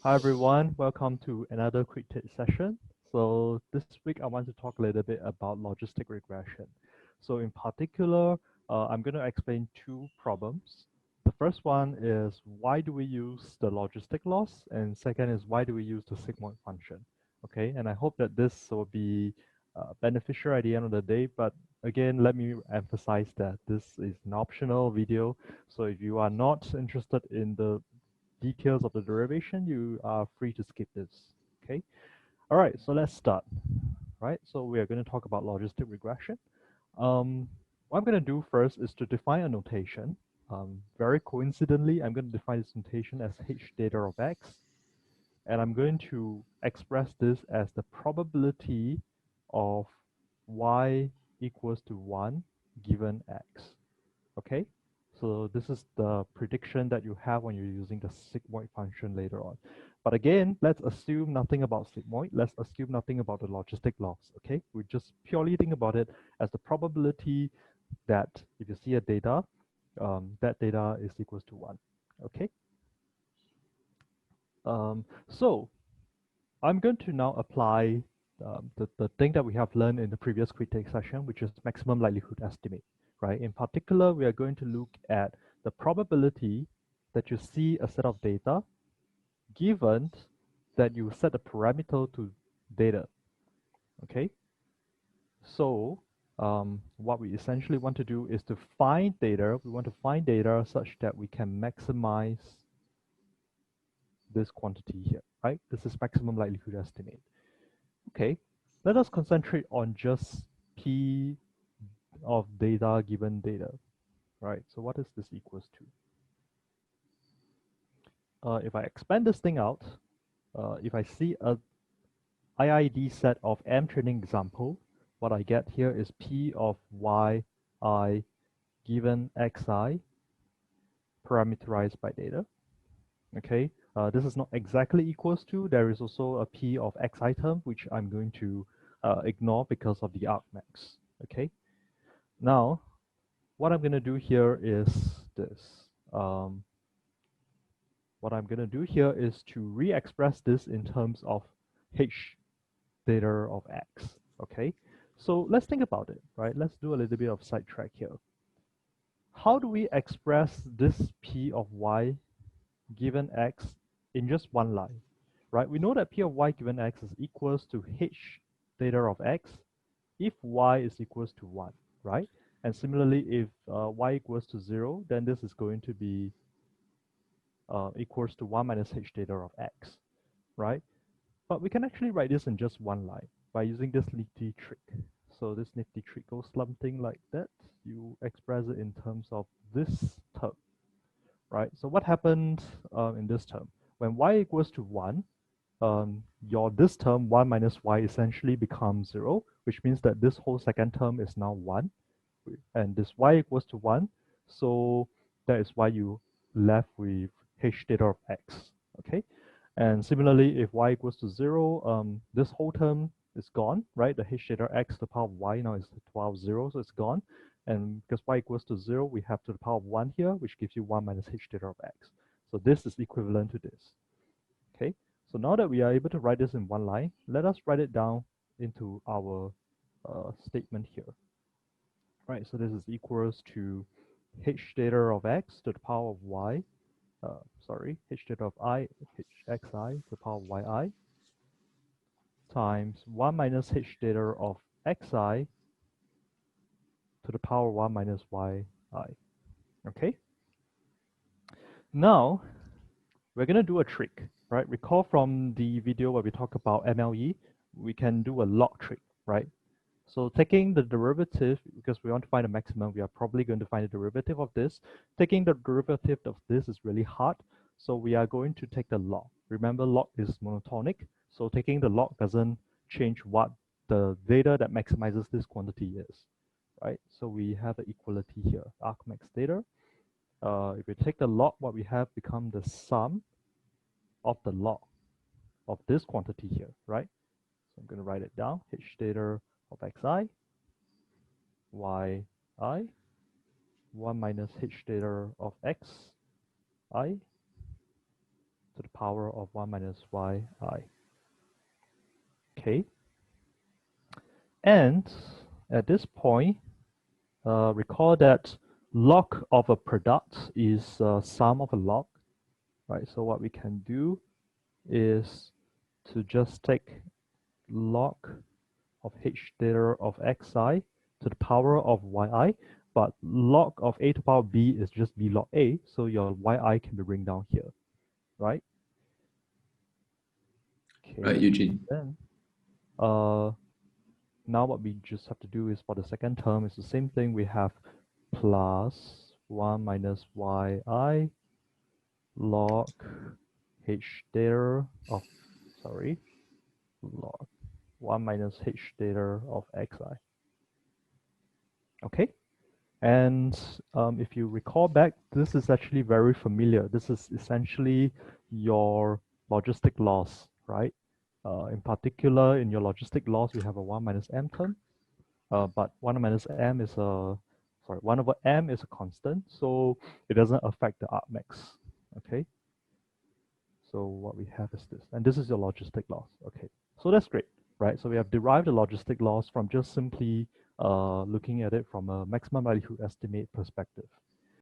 Hi everyone, welcome to another quick take session. So this week I want to talk a little bit about logistic regression. So in particular, I'm going to explain two problems. The first one is why do we use the logistic loss, and second is why do we use the sigmoid function. Okay, and I hope that this will be beneficial at the end of the day, but again, let me emphasize that this is an optional video. So if you are not interested in the details of the derivation, you are free to skip this. Okay. All right. So let's start. Right. So we are going to talk about logistic regression. What I'm going to do first is to define a notation. Very coincidentally, I'm going to define this notation as h theta of x, and I'm going to express this as the probability of y equals to 1 given x. Okay? So this is the prediction that you have when you're using the sigmoid function later on. But again, let's assume nothing about sigmoid. Let's assume nothing about the logistic loss. Okay? We just purely think about it as the probability that if you see a data, that data is equals to 1. Okay? So I'm going to now apply the thing that we have learned in the previous quick take session, which is maximum likelihood estimate, right? In particular, we are going to look at the probability that you see a set of data given that you set a parameter to data, okay? So what we essentially want to do is to find data. We want to find data such that we can maximize this quantity here, right? This is maximum likelihood estimate. Okay, let us concentrate on just P of data given data, right? So what is this equals to? If I expand this thing out, if I see a IID set of M training example, what I get here is P of yi given xi parameterized by data. Okay, this is not exactly equals to. There is also a P of xi term, which I'm going to ignore because of the argmax. Okay, now what I'm going to do here is this. Um, what I'm going to do here is to re-express this in terms of h theta of x. Okay, so let's think about it, right? Let's do a little bit of sidetrack here. How do we express this p of y given x in just one line, right? We know that p of y given x is equals to h theta of x if y is equals to 1, right? And similarly, if y equals to 0, then this is going to be equals to 1 minus h theta of x, right? But we can actually write this in just one line by using this nifty trick. So this nifty trick goes something like that. You express it in terms of this term, right? So what happens in this term? When y equals to 1, your this term 1 minus y essentially becomes 0, which means that this whole second term is now 1, and this y equals to 1, so that is why you left with h theta of x, okay? And similarly, if y equals to 0, this whole term is gone, right? The h theta x to the power of y now is to the power of 0, so it's gone. And because y equals to 0, we have to the power of 1 here, which gives you 1 minus h theta of x. So this is equivalent to this, okay? So now that we are able to write this in one line, let us write it down into our statement here. Right, so this is equals to h theta of x to the power of y, h theta of I, hxi to the power of yi, times 1 minus h theta of xi to the power of 1 minus yi. Okay? Now, we're going to do a trick, right? Recall from the video where we talk about MLE, we can do a log trick, right? So taking the derivative, because we want to find a maximum, we are probably going to find the derivative of this. Taking the derivative of this is really hard, so we are going to take the log. Remember, log is monotonic, so taking the log doesn't change what the data that maximizes this quantity is, right? So we have an equality here, argmax data. If we take the log, what we have become the sum of the log of this quantity here, right? So I'm going to write it down, h theta of xi, yi, 1 minus h theta of x I to to the power of 1 minus yi. Okay. And at this point, recall that log of a product is sum of a log, right? So what we can do is to just take log of h theta of xi to the power of yi, but log of a to the power b is just b log a, so your yi can be written down here, right? Okay. Right, Eugene. Then, now what we just have to do is for the second term is the same thing. We have plus 1 minus yi log h theta of, log 1 minus h theta of xi. Okay. And if you recall back, this is actually very familiar. This is essentially your logistic loss, right? In particular, in your logistic loss, we have a 1 minus m term, but 1 minus m is 1 over m is a constant, so it doesn't affect the argmax, okay? So what we have is this, and this is your logistic loss, okay? So that's great, right? So we have derived the logistic loss from just simply looking at it from a maximum likelihood estimate perspective.